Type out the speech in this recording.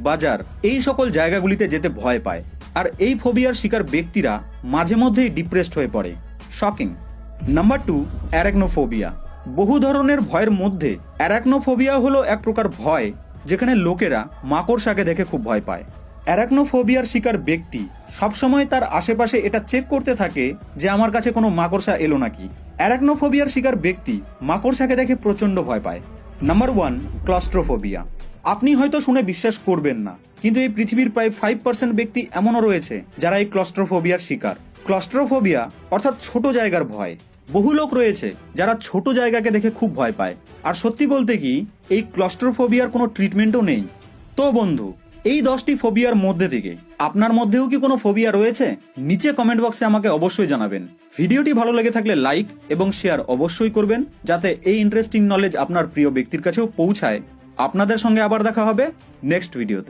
বাজার এই সকল জায়গাগুলিতে যেতে ভয় পায়। আর এই ফোবিয়ার শিকার ব্যক্তিরা মাঝে মধ্যেই ডিপ্রেসড হয়ে পড়ে। শকিং। নাম্বার 2, অ্যারাকনোফোবিয়া। বহু ধরনের ভয়ের মধ্যে অ্যারাকনোফোবিয়া হলো এক প্রকার ভয় যেখানে লোকেরা মাকড়সাকে দেখে খুব ভয় পায়। অ্যারাকনোফোবিয়ার শিকার ব্যক্তি সবসময় তার আশেপাশে এটা চেক করতে থাকে যে আমার কাছে কোনো মাকড়সা এলো নাকি। অ্যারাকনোফোবিয়ার শিকার ব্যক্তি মাকড়সাকে দেখে প্রচণ্ড ভয় পায়। Number 1, claustrophobia. আপনি হয়তো শুনে বিশ্বাস করবেন না, কিন্তু এই পৃথিবীর প্রায় 5% ব্যক্তি এমনও রয়েছে যারা এই ক্লস্ট্রোফোবিয়ার শিকার। ক্লস্ট্রোফোবিয়া অর্থাৎ ছোট জায়গার ভয়। বহু লোক রয়েছে যারা ছোট জায়গাকে দেখে খুব ভয় পায়। আর সত্যি বলতে কি, এই ক্লস্ট্রোফোবিয়ার কোনো ট্রিটমেন্টও নেই। তো বন্ধু, এই 10টি ফোবিয়ার মধ্যে থেকে আপনার মধ্যেও কি কোনো ফোবিয়া রয়েছে? নিচে কমেন্ট বক্সে আমাকে অবশ্যই জানাবেন। ভিডিওটি ভালো লেগে থাকলে লাইক এবং শেয়ার অবশ্যই করবেন, যাতে এই ইন্টারেস্টিং নলেজ আপনার প্রিয় ব্যক্তির কাছেও পৌঁছায়। আপনাদের সঙ্গে আবার দেখা হবে নেক্সট ভিডিওতে।